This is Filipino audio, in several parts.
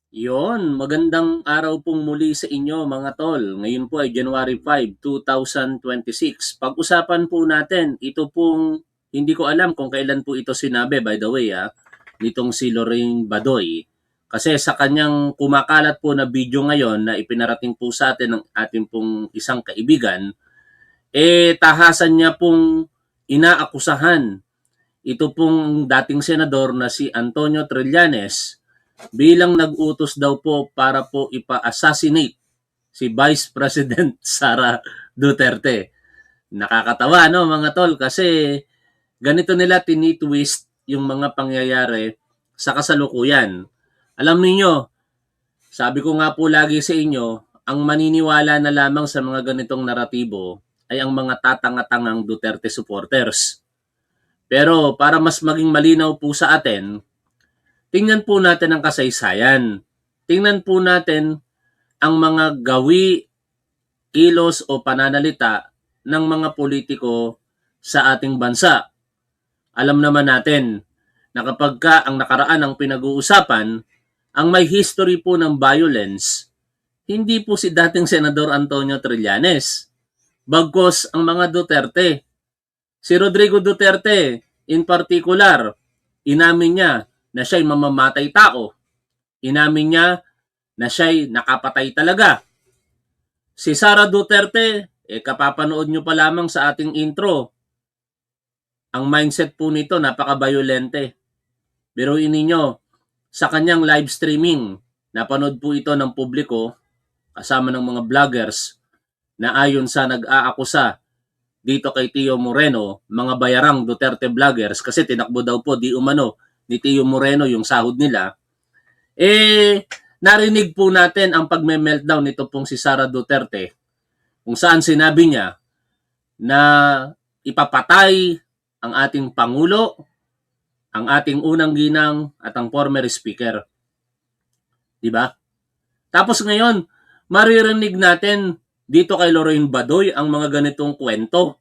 Yon, magandang araw pong muli sa inyo mga tol. Ngayon po ay January 5, 2026. Pag-usapan po natin, ito pong hindi ko alam kung kailan po ito sinabi, by the way, nitong si Lorraine Badoy. Kasi sa kanyang kumakalat po na video ngayon na ipinarating po sa atin ng ating pong isang kaibigan, tahasan niya pong inaakusahan ito pong dating senador na si Antonio Trillanes bilang nag-utos daw po para po ipa-assassinate si Vice President Sara Duterte. Nakakatawa no mga tol kasi ganito nila tinitwist yung mga pangyayari sa kasalukuyan. Alam niyo, sabi ko nga po lagi sa inyo, ang maniniwala na lamang sa mga ganitong naratibo ay ang mga tatanga-tangang Duterte supporters. Pero para mas maging malinaw po sa atin, tingnan po natin ang kasaysayan. Tingnan po natin ang mga gawi, kilos o pananalita ng mga politiko sa ating bansa. Alam naman natin na kapag ang nakaraan ang pinag-uusapan, ang may history po ng violence, hindi po si dating Senador Antonio Trillanes. Bagkos ang mga Duterte. Si Rodrigo Duterte, in particular, inamin niya na siya'y mamamatay tao. Inamin niya na siya'y nakapatay talaga. Si Sara Duterte, kapapanood nyo pa lamang sa ating intro. Ang mindset po nito napaka-violente. Biruin ninyo, sa kanyang live streaming, napanood po ito ng publiko kasama ng mga vloggers na ayon sa nag-aakusa dito kay Tio Moreno, mga bayarang Duterte vloggers, kasi tinakbo daw po di umano ni Tio Moreno yung sahod nila, narinig po natin ang pagme-meltdown nito pong si Sara Duterte, kung saan sinabi niya na ipapatay ang ating Pangulo, ang ating unang ginang at ang former speaker. Diba? Tapos ngayon, maririnig natin dito kay Lorraine Badoy ang mga ganitong kwento.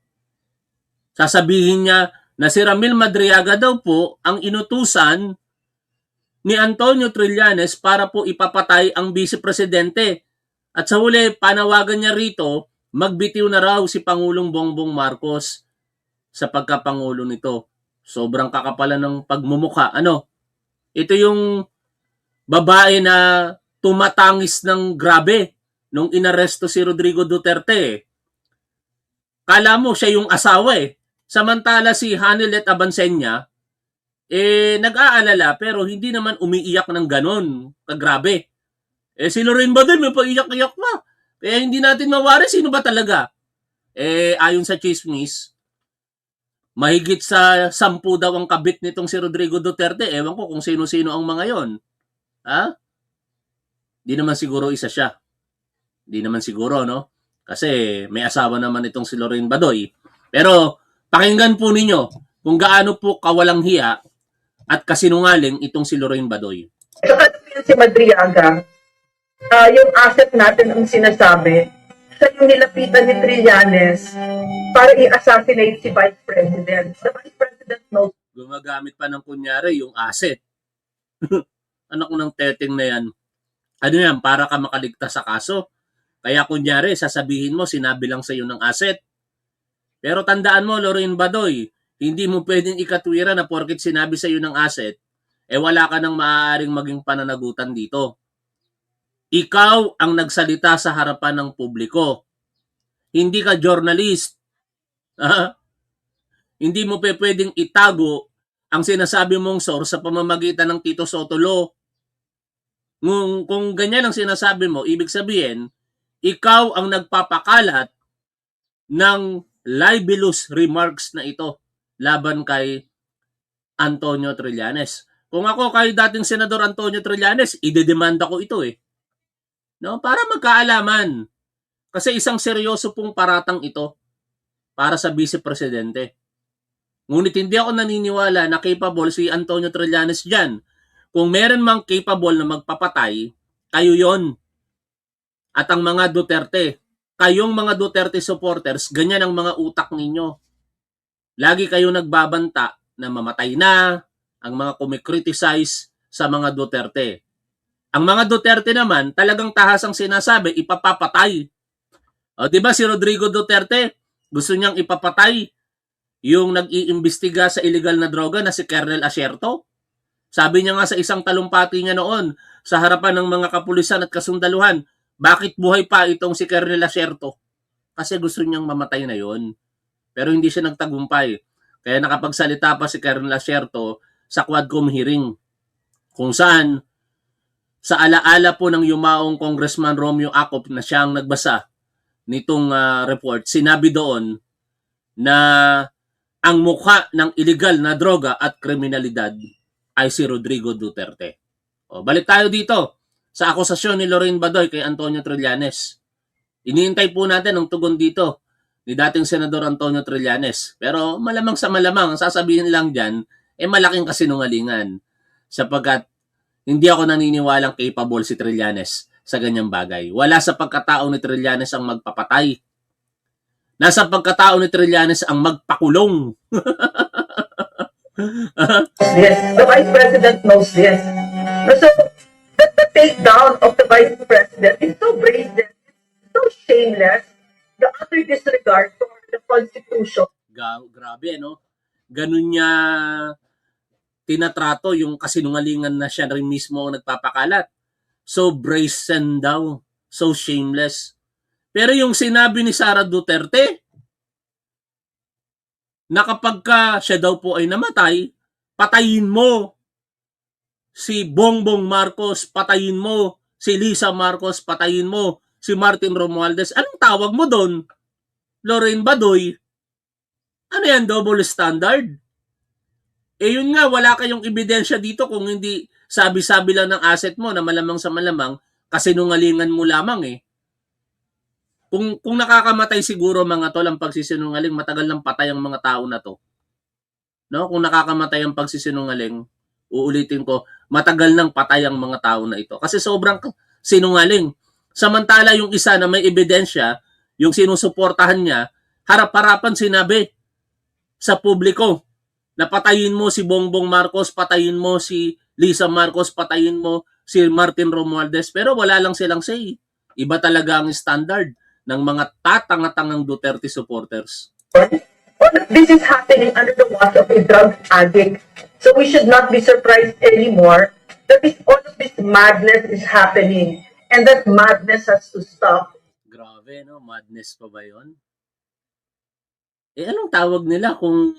Sasabihin niya na si Ramil Madriaga daw po ang inutusan ni Antonio Trillanes para po ipapatay ang Vice Presidente. At sa huli, panawagan niya rito, magbitiw na raw si Pangulong Bongbong Marcos sa pagkapangulo nito. Sobrang kakapalan ng pagmumukha. Ano? Ito yung babae na tumatangis ng grabe nung inaresto si Rodrigo Duterte. Kala mo siya yung asawa eh. Samantala si Hanilet Abansenya, nag-aalala pero hindi naman umiiyak ng ganon kagrabe. Si Lorraine Baden may paiyak-iyak pa. Kaya hindi natin mawari sino ba talaga. Ayon sa chismis, mahigit sa 10 daw ang kabit nitong si Rodrigo Duterte. Ewan ko kung sino-sino ang mga yon. Ha? Di naman siguro isa siya. Di naman siguro, no? Kasi may asawa naman itong si Lorraine Badoy. Pero pakinggan po ninyo kung gaano po kawalang hiya at kasinungaling itong si Lorraine Badoy. Saka si Madriaga, yung asset natin ang sinasabi, siya yung nilapitan ni Trillanes para i-assassinate si Vice President. The Vice President knows. Gumagamit pa ng kunyari yung asset. Anak ko ng teteng na yan. Ano yan, para ka makaligtas sa kaso. Kaya kunyari, sasabihin mo, sinabi lang sa iyo ng asset. Pero tandaan mo, Lorraine Badoy, hindi mo pwedeng ikatwira na porkit sinabi sa iyo ng asset, wala ka nang maaaring maging pananagutan dito. Ikaw ang nagsalita sa harapan ng publiko. Hindi ka journalist. Hindi mo pwedeng itago ang sinasabi mong source sa pamamagitan ng Tito Soto Law. Kung ganyan ang sinasabi mo, ibig sabihin, ikaw ang nagpapakalat ng libelous remarks na ito laban kay Antonio Trillanes. Kung ako kay dating Senador Antonio Trillanes, idedemanda ko ito eh. No? Para magkaalaman. Kasi isang seryoso pong paratang ito para sa Vice Presidente. Ngunit hindi ako naniniwala na capable si Antonio Trillanes dyan. Kung meron mang capable na magpapatay, kayo yon. At ang mga Duterte, kayong mga Duterte supporters, ganyan ang mga utak ninyo. Lagi kayo nagbabanta na mamatay na ang mga kumikriticize sa mga Duterte. Ang mga Duterte naman, talagang tahasang sinasabi, ipapapatay. O, di ba si Rodrigo Duterte, gusto niyang ipapatay yung nag-iimbestiga sa illegal na droga na si Colonel Asierto. Sabi niya nga sa isang talumpati niya noon, sa harapan ng mga kapulisan at kasundaluhan, bakit buhay pa itong si Colonel Asierto? Kasi gusto niyang mamatay na yon. Pero hindi siya nagtagumpay. Kaya nakapagsalita pa si Colonel Asierto sa Quadcom hearing, kung saan sa alaala po ng yumaong Congressman Romeo Acop na siyang nagbasa nitong report, sinabi doon na ang mukha ng illegal na droga at kriminalidad ay si Rodrigo Duterte. O, balik tayo dito sa akusasyon ni Lorraine Badoy kay Antonio Trillanes. Iniintay po natin ang tugon dito ni dating Senador Antonio Trillanes. Pero malamang sa malamang, ang sasabihin lang dyan, malaking kasinungalingan. Sapagkat hindi ako naniniwalang capable si Trillanes sa ganyang bagay. Wala sa pagkatao ni Trillanes ang magpapatay. Nasa pagkatao ni Trillanes ang magpakulong. Yes, the Vice President knows this. So, the takedown of the Vice President is so brazen, so shameless, the utter disregard for the Constitution. Grabe, no? Ganun niya tinatrato yung kasinungalingan na siya rin mismo nagpapakalat. So brazen daw. So shameless. Pero yung sinabi ni Sara Duterte, na kapag siya daw po ay namatay, patayin mo si Bongbong Marcos, patayin mo si Lisa Marcos, patayin mo si Martin Romualdez. Anong tawag mo doon? Lorraine Badoy? Ano yan, double standard? Yun nga, wala kayong ebidensya dito kung hindi sabi-sabi lang ng asset mo na malamang sa malamang, kasinungalingan mo lamang eh. Kung nakakamatay siguro mga tol ang pagsisinungaling, matagal nang patay ang mga tao na to. No? Kung nakakamatay ang pagsisinungaling, uulitin ko, matagal nang patay ang mga tao na ito. Kasi sobrang sinungaling. Samantala yung isa na may ebidensya, yung sinusuportahan niya, harap-harapan sinabi sa publiko, napatayin mo si Bongbong Marcos, patayin mo si Lisa Marcos, patayin mo si Martin Romualdez, pero wala lang silang say. Iba talaga ang standard ng mga tatanga-tangang Duterte supporters. This is happening under the watch of a drug addict. So we should not be surprised anymore that all of this madness is happening. And that madness has to stop. Grabe, no? Madness pa ba yun? Anong tawag nila kung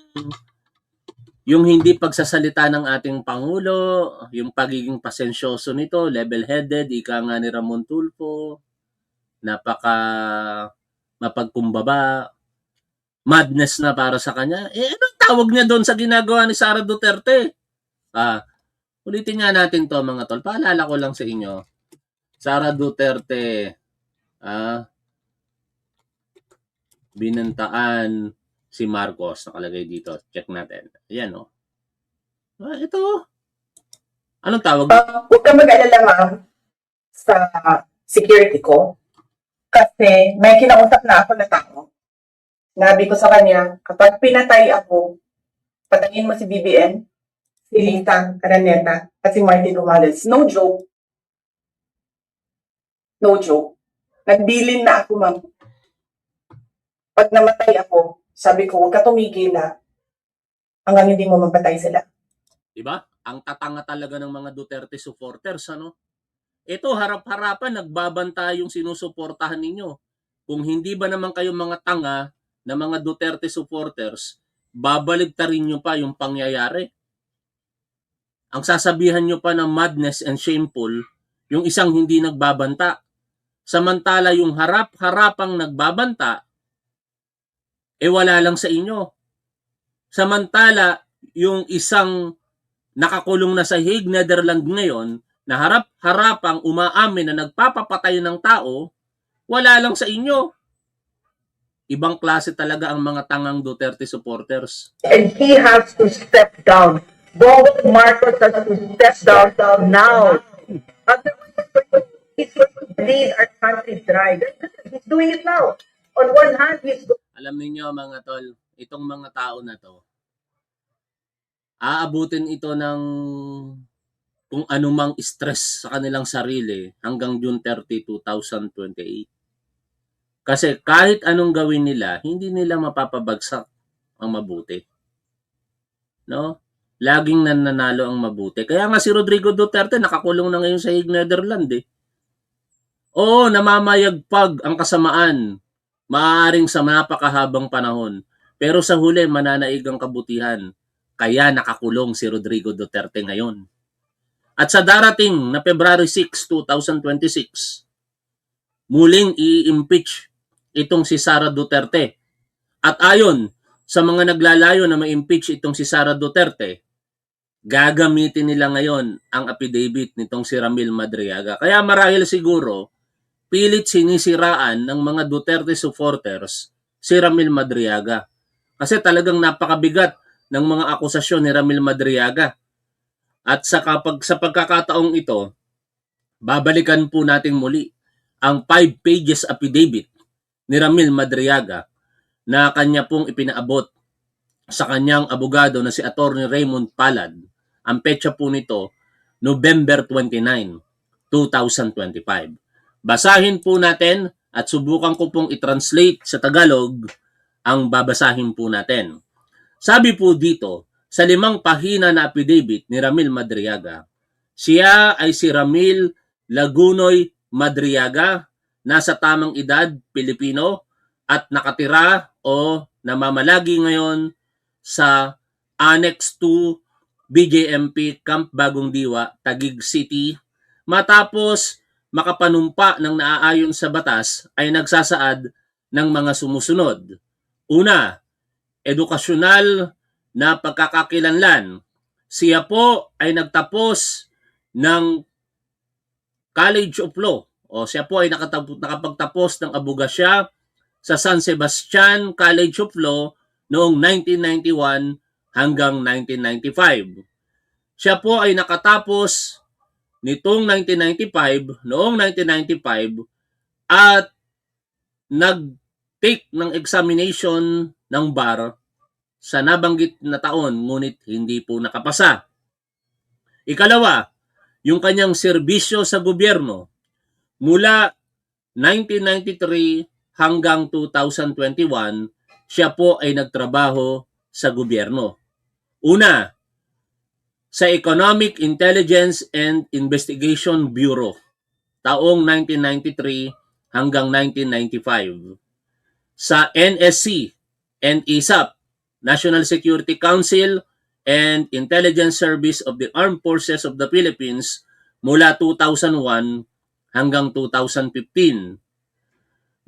yung hindi pagsasalita ng ating Pangulo, yung pagiging pasensyoso nito, level-headed, ika nga ni Ramon Tulfo, napaka mapagkumbaba, madness na para sa kanya. Anong tawag niya doon sa ginagawa ni Sara Duterte? Ulitin nga natin to mga tol. Paalala ko lang sa inyo. Sara Duterte, binantaan si Marcos, nakalagay dito. Check natin. Ayan, oh. Ito. Anong tawag? Huwag ka mag-alala, ma'am, sa security ko. Kasi may kinausap na ako na tao. Nabi ko sa kanya, kapag pinatay ako, patayin mo si BBM, si Lita Araneta, at si Martin Romualdez. No joke. No joke. Nagbilin na ako, ma'am. Pag namatay ako, sabi ko, huwag ka tumigil na hanggang hindi mo mapatay sila. Diba? Ang tatanga talaga ng mga Duterte supporters, ano? Ito, harap-harapan, nagbabanta yung sinusuportahan ninyo. Kung hindi ba naman kayo mga tanga na mga Duterte supporters, babaligtarin nyo pa yung pangyayari. Ang sasabihan nyo pa ng madness and shameful, yung isang hindi nagbabanta. Samantala yung harap-harapang nagbabanta, wala lang sa inyo. Samantala, yung isang nakakulong na sa Hague, Netherlands ngayon, na harap-harapang umaamin na nagpapapatay ng tao, wala lang sa inyo. Ibang klase talaga ang mga tangang Duterte supporters. And he has to step down. Bongbong Marcos has to step down now. Otherwise, he's going to bleed our country dry. He's doing it now. On one hand, he's Alam niyo mga tol, itong mga tao na to, aabutin ito ng kung anumang stress sa kanilang sarili hanggang June 30, 2028. Kasi kahit anong gawin nila, hindi nila mapapabagsak ang mabuti. No? Laging nananalo ang mabuti. Kaya nga si Rodrigo Duterte nakakulong na ngayon sa Hague, Netherlands eh. Oo, namamayagpag ang kasamaan. Maaaring sa napakahabang panahon. Pero sa huli, mananaig ang kabutihan. Kaya nakakulong si Rodrigo Duterte ngayon. At sa darating na February 6, 2026, muling i-impeach itong si Sara Duterte. At ayon sa mga naglalayo na ma-impeach itong si Sara Duterte, gagamitin nila ngayon ang affidavit nitong si Ramil Madriaga. Kaya marahil siguro, pilit sinisiraan ng mga Duterte supporters si Ramil Madriaga. Kasi talagang napakabigat ng mga akusasyon ni Ramil Madriaga. At sa pagkakataong ito, babalikan po natin muli ang 5 pages affidavit ni Ramil Madriaga na kanya pong ipinaabot sa kanyang abogado na si Attorney Raymond Palad. Ang petsa po nito, November 29, 2025. Basahin po natin at subukan ko pong i-translate sa Tagalog ang babasahin po natin. Sabi po dito, sa 5 pahina na affidavit ni Ramil Madriaga, siya ay si Ramil Lagunoy Madriaga, nasa tamang edad, Pilipino, at nakatira o namamalagi ngayon sa Annex 2 BJMP Camp Bagong Diwa, Taguig City, matapos makapanumpa ng naaayon sa batas ay nagsasaad ng mga sumusunod. Una, edukasyonal na pagkakakilanlan. Siya po ay nagtapos ng College of Law o siya po ay nakapagtapos ng abogasya sa San Sebastian College of Law noong 1991 hanggang 1995. Siya po ay nakatapos noong 1995 at nag-take ng examination ng bar sa nabanggit na taon ngunit hindi po nakapasa. Ikalawa, yung kanyang serbisyo sa gobyerno mula 1993 hanggang 2021, siya po ay nagtrabaho sa gobyerno. Una, sa Economic Intelligence and Investigation Bureau, taong 1993 hanggang 1995. Sa NSC and ISAP, National Security Council and Intelligence Service of the Armed Forces of the Philippines mula 2001 hanggang 2015.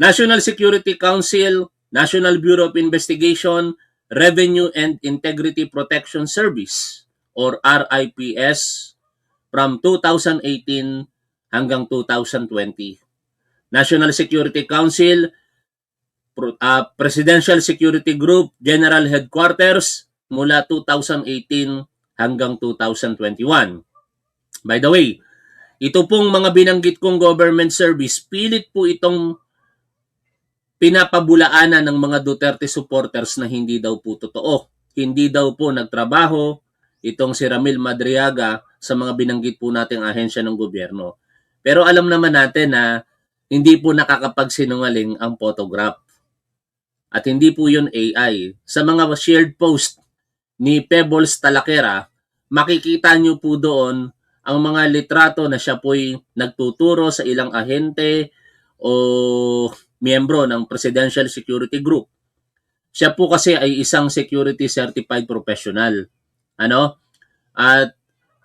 National Security Council, National Bureau of Investigation, Revenue and Integrity Protection Service or RIPS from 2018 hanggang 2020. National Security Council, Presidential Security Group General Headquarters mula 2018 hanggang 2021. By the way, ito pong mga binanggit kong government service, pilit po itong pinapabulaanan ng mga Duterte supporters na hindi daw po totoo. Hindi daw po nagtrabaho itong si Ramil Madriaga sa mga binanggit po nating ahensya ng gobyerno. Pero alam naman natin na hindi po nakakapagsinungaling ang photograph. At hindi po yun AI. Sa mga shared post ni Pebbles Talaquera, makikita nyo po doon ang mga litrato na siya po'y nagtuturo sa ilang ahente o miyembro ng Presidential Security Group. Siya po kasi ay isang security certified professional. At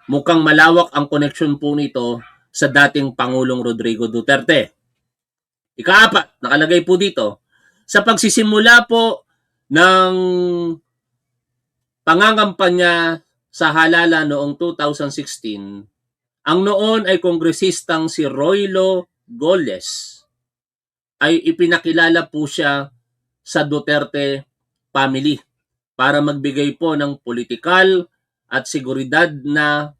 mukhang malawak ang connection po nito sa dating Pangulong Rodrigo Duterte. Ika-4, nakalagay po dito, sa pagsisimula po ng pangangampanya sa halala noong 2016, ang noon ay kongresistang si Roylo Goles ay ipinakilala po siya sa Duterte family para magbigay po ng politikal at seguridad na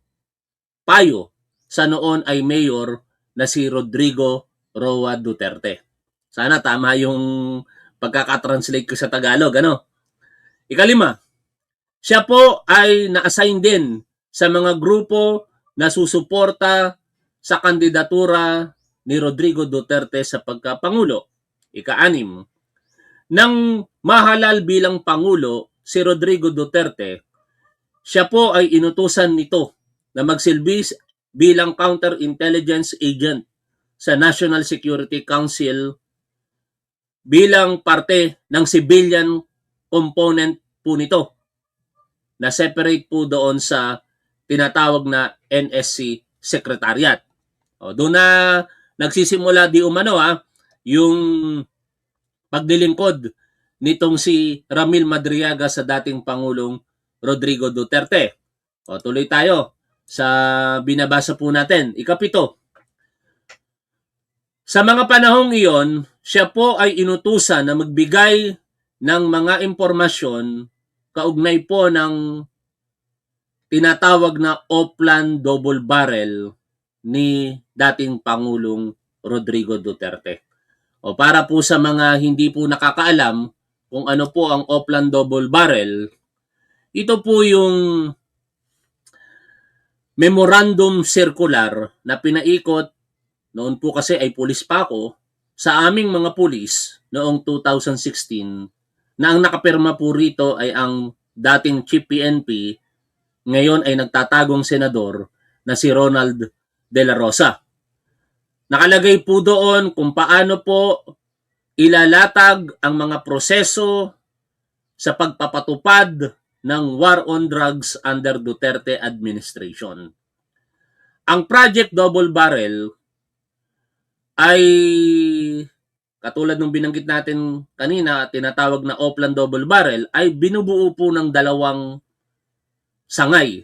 payo sa noon ay mayor na si Rodrigo Roa Duterte. Sana tama yung pagkakatranslate ko sa Tagalog, Ika-5, siya po ay na-assign din sa mga grupo na susuporta sa kandidatura ni Rodrigo Duterte sa pagkapangulo. Ika-6, nang mahalal bilang Pangulo si Rodrigo Duterte, siya po ay inutusan nito na magsilbi bilang counterintelligence agent sa National Security Council bilang parte ng civilian component po nito na separate po doon sa tinatawag na NSC Secretariat. Doon na nagsisimula di umano yung paglilingkod nitong si Ramil Madriaga sa dating Pangulong Rodrigo Duterte. Tuloy tayo sa binabasa po natin. Ikapito, sa mga panahong iyon, siya po ay inutusan na magbigay ng mga impormasyon kaugnay po ng tinatawag na Oplan Double Barrel ni dating Pangulong Rodrigo Duterte. Para po sa mga hindi po nakakaalam kung ano po ang Oplan Double Barrel, ito po yung memorandum circular na pinaikot, noon po kasi ay pulis pa ako, sa aming mga pulis noong 2016 na ang nakapirma po rito ay ang dating Chief PNP, ngayon ay nagtatagong senador na si Ronald De La Rosa. Nakalagay po doon kung paano po ilalatag ang mga proseso sa pagpapatupad ng War on Drugs under Duterte administration. Ang Project Double Barrel ay katulad ng binanggit natin kanina, tinatawag na Oplan Double Barrel, ay binubuo po ng dalawang sangay.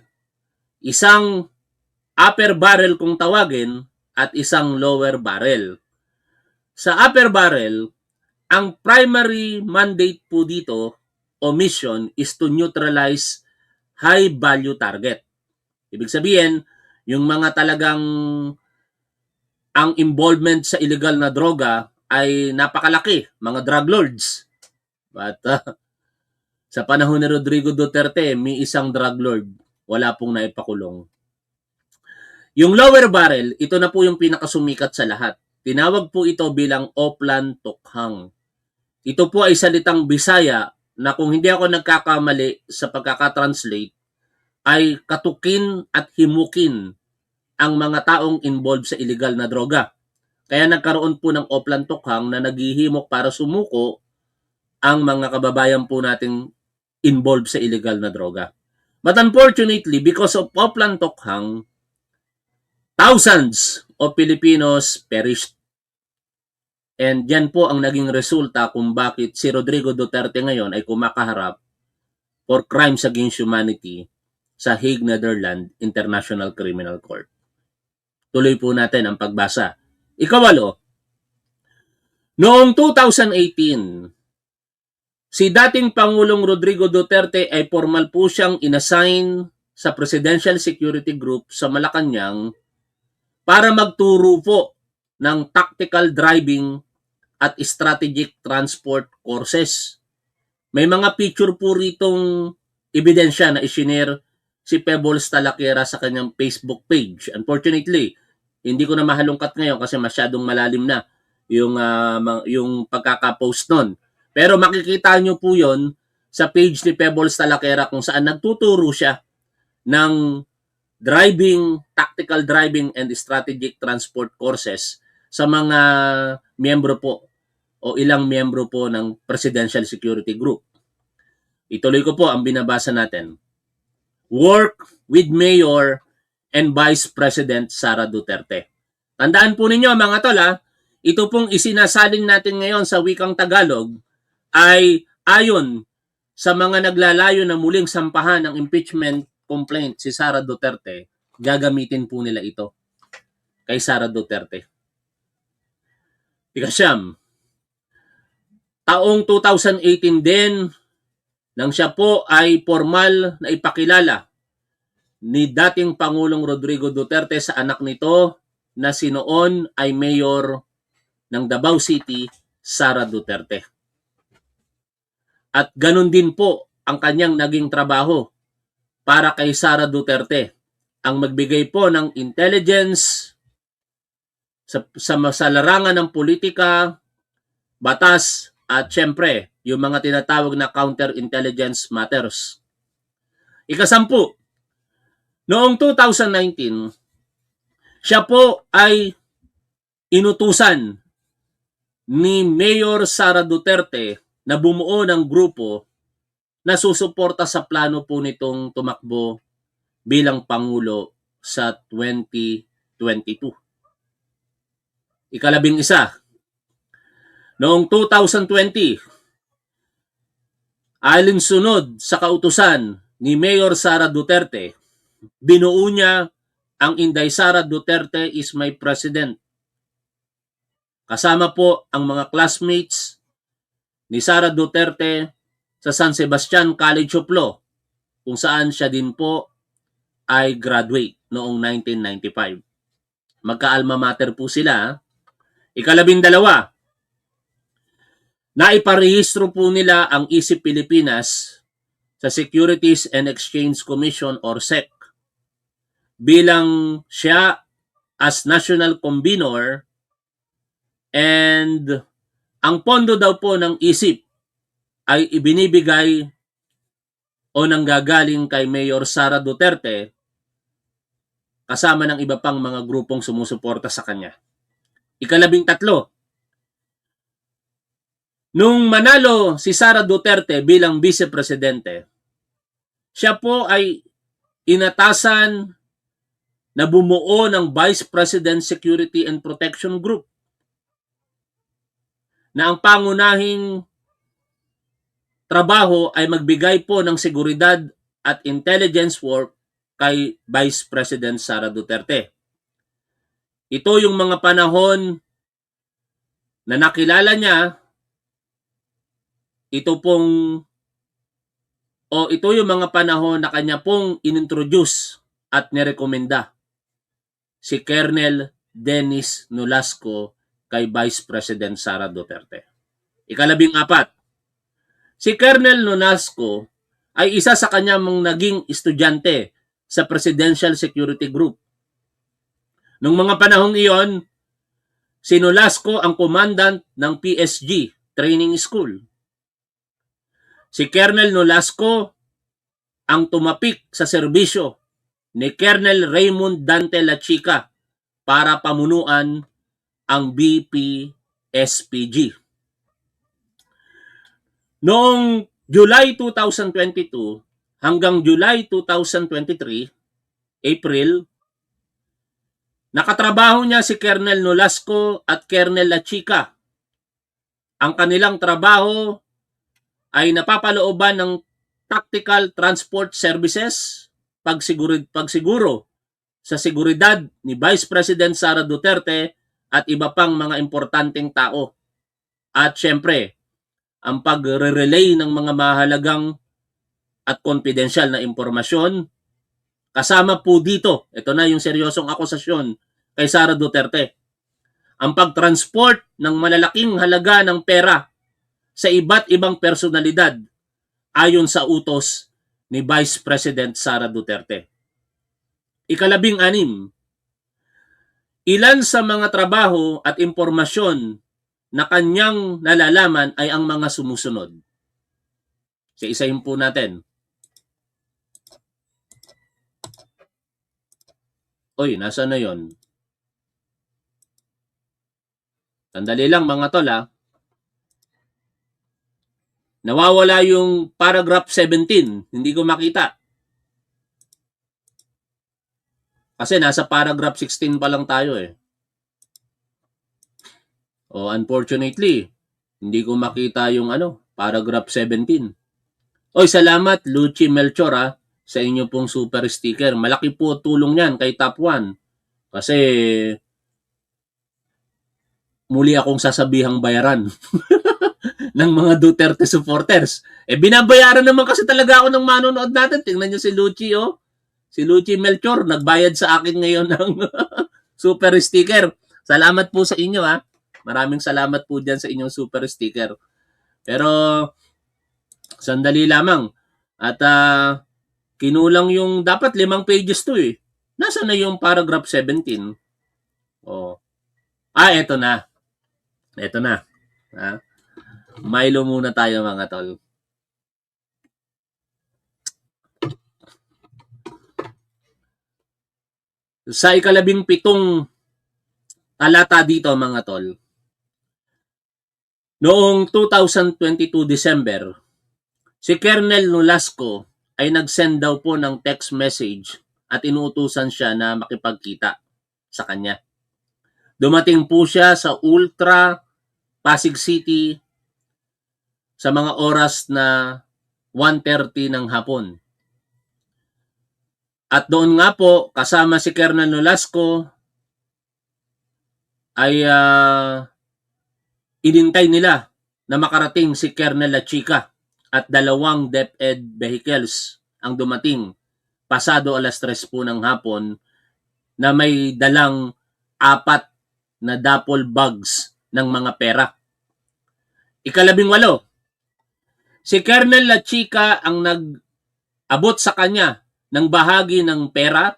Isang upper barrel kung tawagin at isang lower barrel. Sa upper barrel, ang primary mandate po dito o mission is to neutralize high value target. Ibig sabihin, yung mga talagang ang involvement sa illegal na droga ay napakalaki, mga drug lords. But sa panahon ni Rodrigo Duterte, may isang drug lord, wala pong naipakulong. Yung lower barrel, ito na po yung pinakasumikat sa lahat. Tinawag po ito bilang Oplan Tokhang. Ito po ay salitang Bisaya na kung hindi ako nagkakamali sa pagkakatranslate, ay katukin at himukin ang mga taong involved sa illegal na droga. Kaya nagkaroon po ng Oplan Tokhang na naghihimok para sumuko ang mga kababayan po nating involved sa illegal na droga. But unfortunately, because of Oplan Tokhang, thousands of Filipinos perished. And yan po ang naging resulta kung bakit si Rodrigo Duterte ngayon ay kumakaharap for crimes against humanity sa Hague, Netherlands International Criminal Court. Tuloy po natin ang pagbasa. Ikawalo, noong 2018, si dating Pangulong Rodrigo Duterte ay formal po siyang inassign sa Presidential Security Group sa Malacanang para magturo po ng tactical driving at strategic transport courses. May mga picture po ritong ebidensya na isinare si Pebbles Talaquera sa kanyang Facebook page. Unfortunately, hindi ko na mahalungkat ngayon kasi masyadong malalim na yung pagkakapost nun. Pero makikita nyo po yon sa page ni Pebbles Talaquera kung saan nagtuturo siya ng driving, tactical driving and strategic transport courses sa mga miyembro po o ilang miyembro po ng Presidential Security Group. Ituloy ko po ang binabasa natin. Work with Mayor and Vice President Sara Duterte. Tandaan po ninyo mga tol ito pong isinasalin natin ngayon sa wikang Tagalog ay ayon sa mga naglalayo na muling sampahan ng impeachment complaint si Sara Duterte, gagamitin po nila ito kay Sara Duterte. Ikasyam, taong 2018 din, nang siya po ay formal na ipakilala ni dating Pangulong Rodrigo Duterte sa anak nito na si noon ay mayor ng Davao City, Sara Duterte. At ganun din po ang kanyang naging trabaho para kay Sara Duterte. ang magbigay po ng intelligence sa larangan ng politika, batas, at syempre, yung mga tinatawag na counterintelligence matters. Ikasampu, noong 2019, siya po ay inutusan ni Mayor Sara Duterte na bumuo ng grupo na susuporta sa plano po nitong tumakbo bilang Pangulo sa 2022. Ikalabing isa, noong 2020, alinsunod sa kautusan ni Mayor Sara Duterte, binuo niya ang Inday Sara Duterte is my president. Kasama po ang mga classmates ni Sara Duterte sa San Sebastian College of Law, kung saan siya din po ay graduate noong 1995. Magka-alma mater po sila. Ikalabindalawa, naiparehistro po nila ang ISIP Pilipinas sa Securities and Exchange Commission or SEC bilang siya as national convener, and ang pondo daw po ng ISIP ay ibinibigay o nanggagaling kay Mayor Sara Duterte kasama ng iba pang mga grupong sumusuporta sa kanya. Ikalabing tatlo, nung manalo si Sara Duterte bilang vice-presidente, siya po ay inatasan na bumuo ng Vice President Security and Protection Group na ang pangunahing trabaho ay magbigay po ng seguridad at intelligence work kay Vice President Sara Duterte. Ito yung mga panahon na nakilala niya, ito yung mga panahon na kanya pong inintroduce at nirekomenda si Colonel Dennis Nolasco kay Vice President Sara Duterte. Ikalabing apat, si Colonel Nolasco ay isa sa kanyang naging estudyante sa Presidential Security Group. Noong mga panahong iyon, si Nolasco ang commandant ng PSG Training School. Si Colonel Nolasco ang tumapik sa serbisyo ni Colonel Raymond Dante La Chica para pamunuan ang BPSPG. Noong July 2022 hanggang July 2023, April, nakatrabaho niya si Colonel Nolasco at Colonel La Chica. Ang kanilang trabaho ay napapalooban ng Tactical Transport Services, pagsiguro sa seguridad ni Vice President Sara Duterte at iba pang mga importanteng tao. At syempre, ang pagre-relay ng mga mahalagang at confidential na impormasyon. Kasama po dito, ito na yung seryosong akusasyon kay Sara Duterte, ang pagtransport ng malalaking halaga ng pera sa iba't ibang personalidad ayon sa utos ni Vice President Sara Duterte. Ikalabing anim, ilan sa mga trabaho at impormasyon na kanyang nalalaman ay ang mga sumusunod. Isa-isahin po natin. Oy, nasa na yon? Sandali lang mga tol ha. Nawawala yung paragraph 17. Hindi ko makita. Kasi nasa paragraph 16 pa lang tayo eh. Unfortunately, hindi ko makita yung paragraph 17. Oy, salamat Luchi Melchor sa inyo pong super sticker. Malaki po tulong yan kay Top 1. Kasi muli akong sasabihang bayaran ng mga Duterte supporters. Binabayaran naman kasi talaga ako ng manonood natin. Tingnan nyo si Luchi, Si Luchi Melchor, nagbayad sa akin ngayon ng super sticker. Salamat po sa inyo, Maraming salamat po dyan sa inyong super sticker. Pero, sandali lamang. At, kinulang yung, dapat 5 pages to Nasaan na yung paragraph 17? Oh. Eto na. Eto na. Milo muna tayo mga tol. Sa ika-17 talata dito mga tol, noong 2022 December, si Colonel Nolasco ay nag-send daw po ng text message at inuutusan siya na makipagkita sa kanya. Dumating po siya sa Ultra, Pasig City sa mga oras na 1:30 ng hapon. At doon nga po, kasama si Colonel Nolasco, ay inintay nila na makarating si Colonel La Chica at 2 DepEd vehicles ang dumating pasado alas 3 po ng hapon na may dalang 4 na duffel bags ng mga pera. Ika-18, si Colonel La Chica ang nag-abot sa kanya ng bahagi ng pera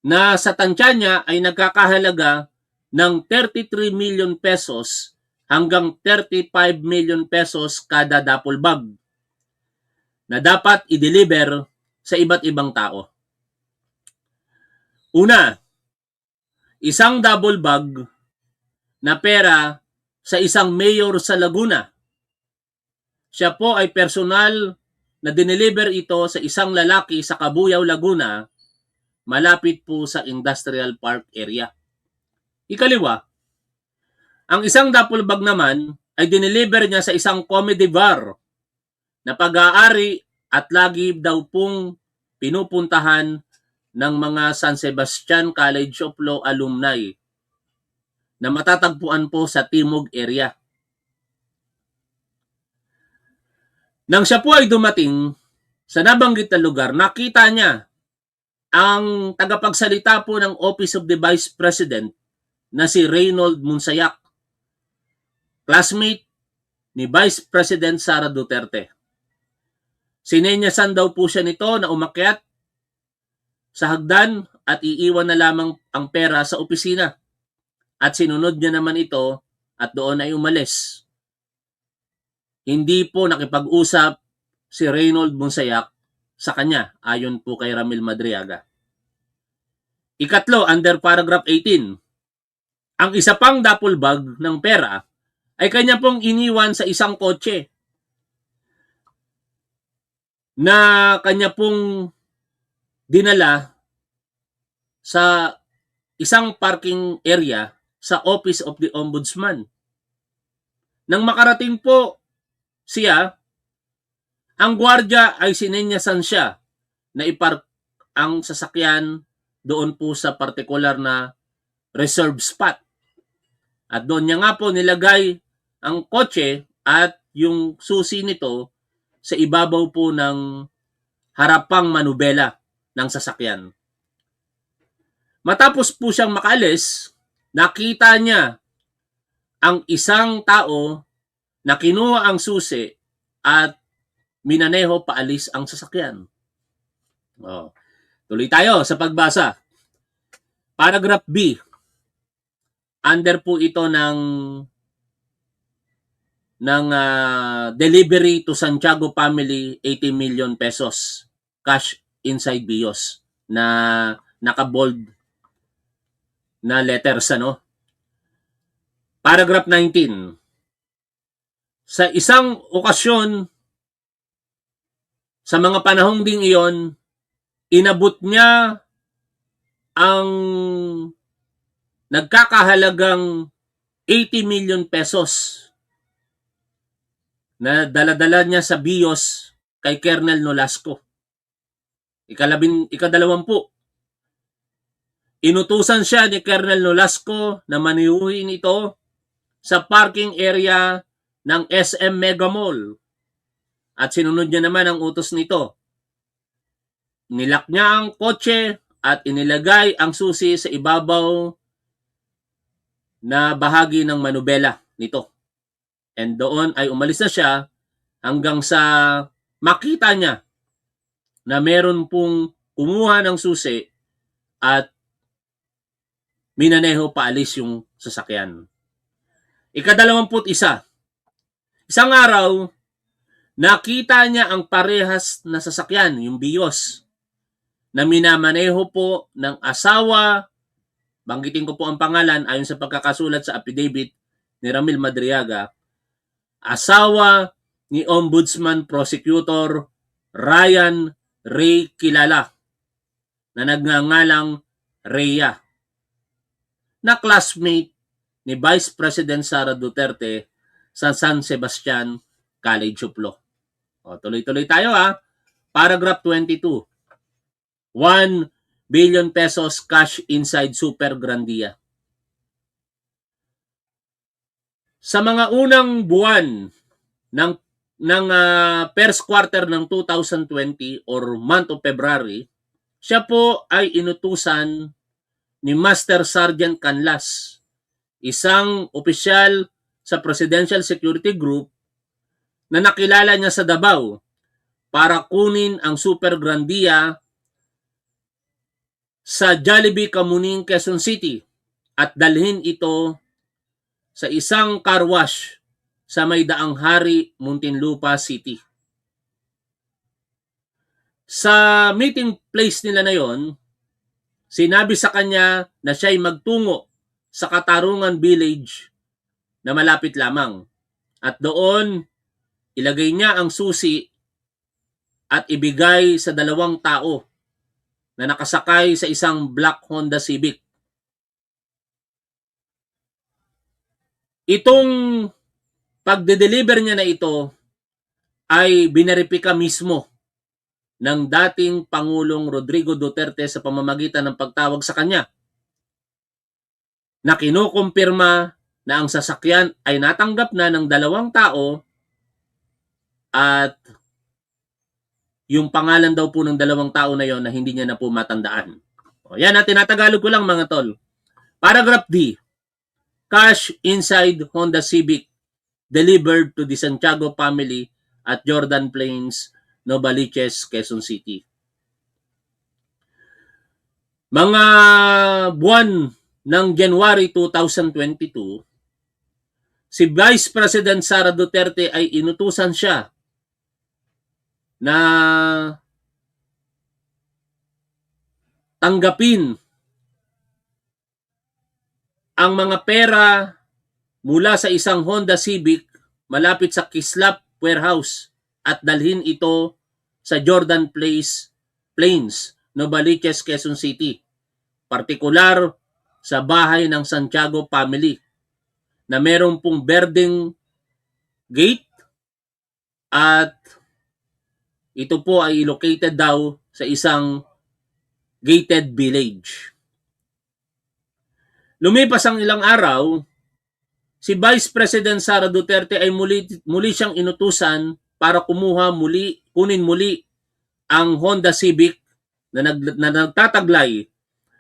na sa tansya niya ay nagkakahalaga ng 33 million pesos hanggang 35 million pesos kada duffel bag na dapat i-deliver sa iba't ibang tao. Una, isang double bag na pera sa isang mayor sa Laguna. Siya po ay personal na dineliver ito sa isang lalaki sa Cabuyao, Laguna, malapit po sa Industrial Park area. Ikaliwa, ang isang duffel bag naman ay dineliver niya sa isang comedy bar na pag-aari at lagi daw pong pinupuntahan ng mga San Sebastian College of Law alumni na matatagpuan po sa Timog area. Nang siya po ay dumating sa nabanggit na lugar, nakita niya ang tagapagsalita po ng Office of the Vice President na si Reynold Munsayak, classmate ni Vice President Sara Duterte. Sinenyasan daw po siya nito na umakyat sa hagdan at iiwan na lamang ang pera sa opisina. At sinunod niya naman ito at doon ay umalis. Hindi po nakipag-usap si Reynold Munsayak sa kanya ayon po kay Ramil Madriaga. Ikatlo, under paragraph 18, ang isa pang duffel bag ng pera ay kanya pong iniwan sa isang kotse na kanya pong dinala sa isang parking area sa Office of the Ombudsman. Nang makarating po siya, ang gwardiya ay sinenyasan siya na ipark ang sasakyan doon po sa partikular na reserve spot. At doon niya nga po nilagay ang kotse at yung susi nito sa ibabaw po ng harapang manubela ng sasakyan. Matapos po siyang makaalis, nakita niya ang isang tao na kinuha ang susi at minaneho paalis ang sasakyan. Tuloy tayo sa pagbasa. Paragraph B. Under po ito ng delivery to Santiago family 80 million pesos cash inside BIOS na naka-bold na letters Paragraph 19. Sa isang okasyon sa mga panahong ding iyon, inabot niya ang nagkakahalagang 80 million pesos na daladala niya sa BIOS kay Colonel Nolasco. Ikadalawampu, inutusan siya ni Colonel Nolasco na maniuhin ito sa parking area ng SM Mega Mall. At sinunod niya naman ang utos nito. Nilak niya ang kotse at inilagay ang susi sa ibabaw na bahagi ng manubela nito. And doon ay umalis na siya hanggang sa makita niya na meron pong kumuha ng susi at minaneho paalis yung sasakyan. Ika-21, isang araw, nakita niya ang parehas na sasakyan, yung Vios, na minamaneho po ng asawa, banggitin ko po ang pangalan ayon sa pagkakasulat sa affidavit ni Ramil Madriaga, asawa ni Ombudsman Prosecutor Ryan Ray Kilala, na nagngangalang Rhea, na classmate ni Vice President Sara Duterte sa San Sebastian College of Law. O, tuloy-tuloy tayo ha. Paragraph 22. 1 billion pesos cash inside Super Grandia. Sa mga unang buwan ng first quarter ng 2020 or month of February, siya po ay inutusan ni Master Sergeant Canlas, isang opisyal sa Presidential Security Group na nakilala niya sa Davao, para kunin ang Super Grandia sa Jollibee, Kamuning, Quezon City at dalhin ito sa isang car wash sa may Daang Hari, Muntinlupa City. Sa meeting place nila na yon, sinabi sa kanya na siya'y magtungo sa Katarungan Village na malapit lamang. At doon, ilagay niya ang susi at ibigay sa 2 tao na nakasakay sa isang black Honda Civic. Itong pagde-deliver niya na ito ay bineripika mismo ng dating Pangulong Rodrigo Duterte sa pamamagitan ng pagtawag sa kanya, na kinukumpirma na ang sasakyan ay natanggap na ng 2 tao at yung pangalan daw po ng 2 tao na yon na hindi niya na po matandaan. O, yan na, tinatagalog ko lang mga tol. Paragraph D. Cash inside Honda Civic delivered to the Santiago family at Jordan Plains, Novaliches, Quezon City. Mga buwan ng January 2022, si Vice President Sara Duterte ay inutusan siya na tanggapin ang mga pera mula sa isang Honda Civic malapit sa Kislap Warehouse at dalhin ito sa Jordan Plains, Novaliches, Quezon City. Partikular sa bahay ng Santiago family na meron pong berdeng gate at ito po ay located daw sa isang gated village. Lumipas ang ilang araw, si Vice President Sara Duterte ay muli siyang inutusan para kunin muli ang Honda Civic na nagtataglay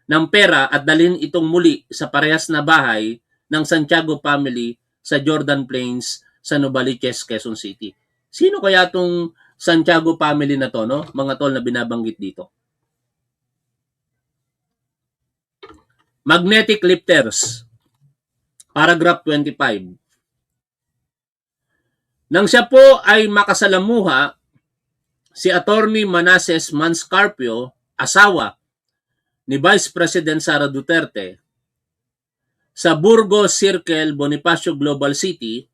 ng pera at dalhin itong muli sa parehas na bahay ng Santiago family sa Jordan Plains sa Novaliches, Quezon City. Sino kaya itong Santiago family na to, no? Mga tol na binabanggit dito. Magnetic lifters. Paragraph 25. Nang siya po ay makasalamuha, si Attorney Manasseh Manscarpio, asawa ni Vice President Sara Duterte, sa Burgos Circle, Bonifacio Global City,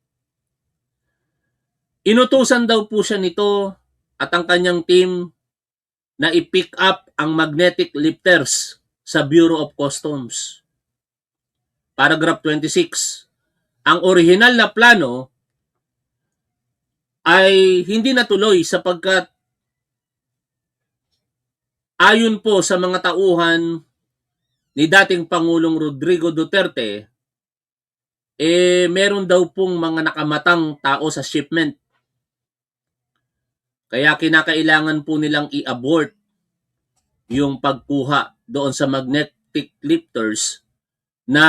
inutusan daw po siya nito at ang kanyang team na i-pick up ang magnetic lifters sa Bureau of Customs. Paragraph 26. Ang orihinal na plano ay hindi natuloy sapagkat ayon po sa mga tauhan ni dating Pangulong Rodrigo Duterte, meron daw pong mga nakamatang tao sa shipment. Kaya kinakailangan po nilang i-abort yung pagkuha doon sa magnetic lifters na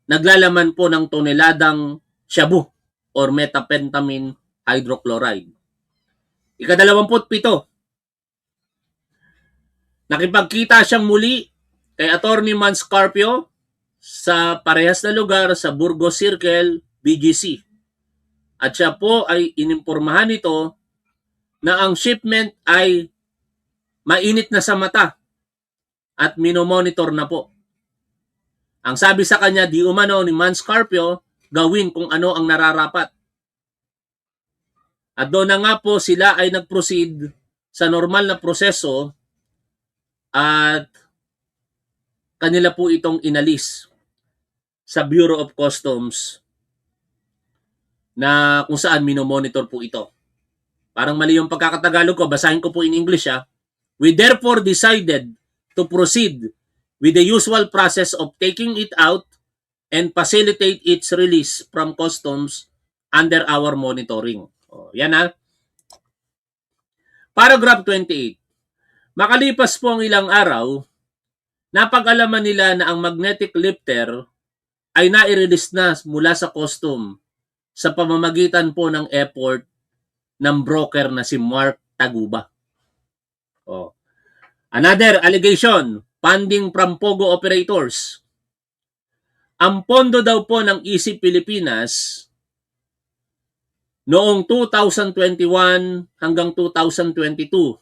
naglalaman po ng toneladang shabu or methamphetamine hydrochloride. Ika-27, nakipagkita siyang muli kay Attorney Man Scarpio sa parehas na lugar sa Burgos Circle, BGC. At siya po ay inimpormahan nito na ang shipment ay mainit na sa mata at minomonitor na po. Ang sabi sa kanya, di umano ni Man Scarpio, gawin kung ano ang nararapat. At doon na nga po sila ay nag-proceed sa normal na proseso at kanila po itong inalis sa Bureau of Customs na kung saan minomonitor po ito. Parang mali yung pagkakatagalog ko, basahin ko po in English ha. We therefore decided to proceed with the usual process of taking it out and facilitate its release from customs under our monitoring. O, yan ha. Paragraph 28. Makalipas po ang ilang araw, napag-alaman nila na ang magnetic lifter ay nai-release na mula sa custom sa pamamagitan po ng effort ng broker na si Mark Taguba. Oh. Another allegation, funding from Pogo operators. Ang pondo daw po ng Easy Pilipinas noong 2021 hanggang 2022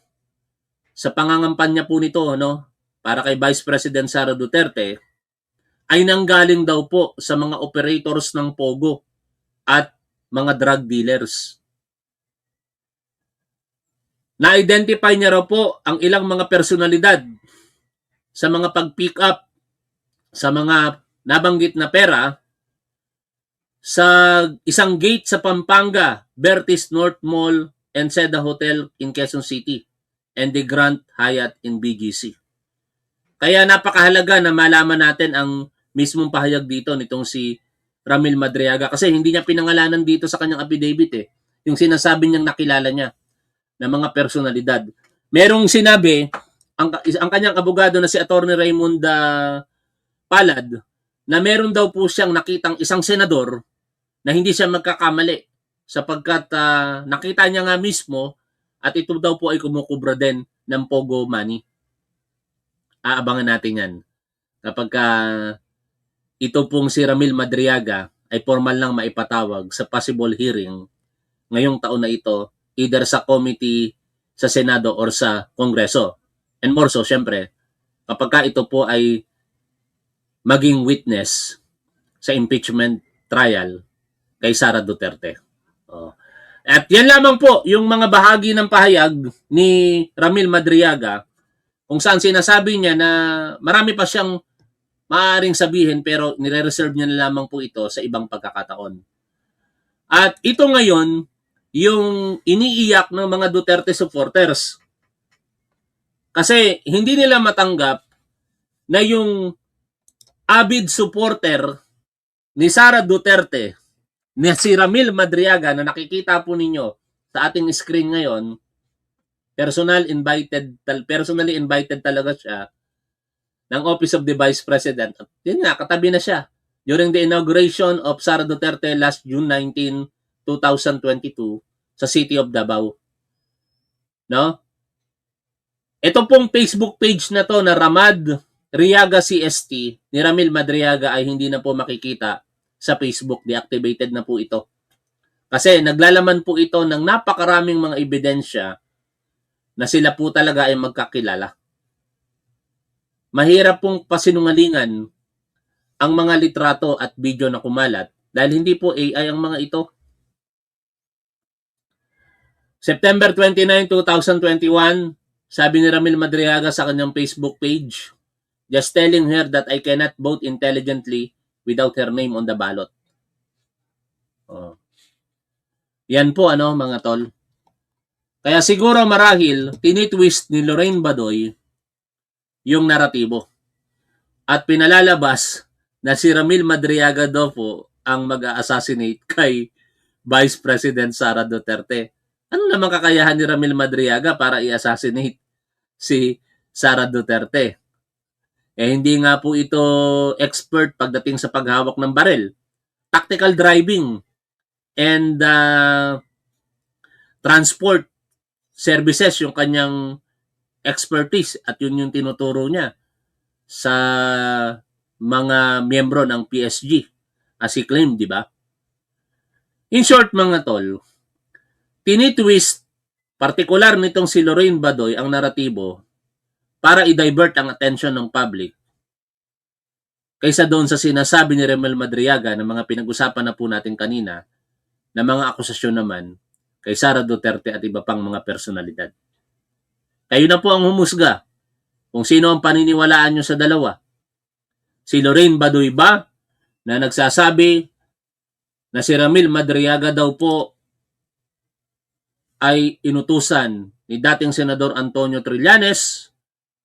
sa pangangampanya po nito para kay Vice President Sara Duterte ay nanggaling daw po sa mga operators ng Pogo at mga drug dealers. Na-identify niya raw po ang ilang mga personalidad sa mga pag-pick up sa mga nabanggit na pera sa isang gate sa Pampanga, Bertis North Mall and Seda Hotel in Quezon City and the Grand Hyatt in BGC. Kaya napakahalaga na malaman natin ang mismong pahayag dito nitong si Ramil Madriaga kasi hindi niya pinangalanan dito sa kanyang affidavit yung sinasabi niyang nakilala niya na mga personalidad. Merong sinabi ang kanyang abogado na si Attorney Raymond Palad na meron daw po siyang nakitang isang senador na hindi siya magkakamali sapagkat nakita niya nga mismo at ito daw po ay kumukubra din ng Pogo money. Aabangan natin yan. Kapag ito pong si Ramil Madriaga ay formal lang maipatawag sa possible hearing ngayong taon na ito either sa committee sa Senado or sa Kongreso. And more so, syempre, kapag ito po ay maging witness sa impeachment trial kay Sara Duterte. At yan lamang po yung mga bahagi ng pahayag ni Ramil Madriaga kung saan sinasabi niya na marami pa siyang maaaring sabihin pero nire-reserve niya na lamang po ito sa ibang pagkakataon. At ito ngayon, yung iniiyak ng mga Duterte supporters. Kasi hindi nila matanggap na yung avid supporter ni Sara Duterte, ni si Ramil Madriaga na nakikita po ninyo sa ating screen ngayon, personally invited talaga siya ng Office of the Vice President. At yun nga, katabi na siya during the inauguration of Sara Duterte last June 19, 2022 sa City of Davao. No? Ito pong Facebook page na to na Ramad Riaga CST ni Ramil Madriaga ay hindi na po makikita sa Facebook. Deactivated na po ito. Kasi naglalaman po ito ng napakaraming mga ebidensya na sila po talaga ay magkakilala. Mahirap pong pasinungalingan ang mga litrato at video na kumalat dahil hindi po AI ang mga ito. September 29, 2021, sabi ni Ramil Madriaga sa kanyang Facebook page, just telling her that I cannot vote intelligently without her name on the ballot. Yan po mga tol. Kaya siguro marahil tinitwist ni Lorraine Badoy yung naratibo. At pinalalabas na si Ramil Madriaga daw po ang mag-assassinate kay Vice President Sara Duterte. Ano naman kakayahan ni Ramil Madriaga para i-assassinate si Sara Duterte? Hindi nga po ito expert pagdating sa paghawak ng baril. Tactical driving and transport services yung kanyang expertise at yun yung tinuturo niya sa mga miyembro ng PSG as he claimed, di ba? In short mga tol, tinitwist partikular nitong si Lorraine Badoy ang naratibo para i-divert ang attention ng public kaysa doon sa sinasabi ni Remel Madriaga ng mga pinag-usapan na po natin kanina na mga akusasyon naman kay Sara Duterte at iba pang mga personalidad. Kayo na po ang humusga kung sino ang paniniwalaan nyo sa dalawa. Si Lorraine Badoy ba na nagsasabi na si Ramil Madriaga daw po ay inutusan ni dating Senador Antonio Trillanes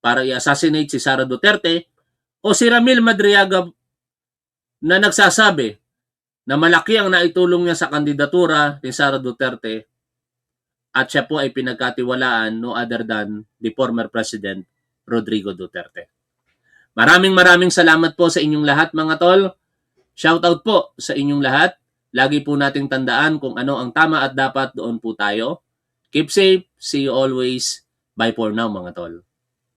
para i-assassinate si Sara Duterte, o si Ramil Madriaga na nagsasabi na malaki ang naitulong niya sa kandidatura ni Sara Duterte at siya po ay pinagkatiwalaan no other than the former President Rodrigo Duterte. Maraming salamat po sa inyong lahat mga tol. Shoutout po sa inyong lahat. Lagi po nating tandaan kung ano ang tama at dapat, doon po tayo. Keep safe. See you always. Bye for now mga tol.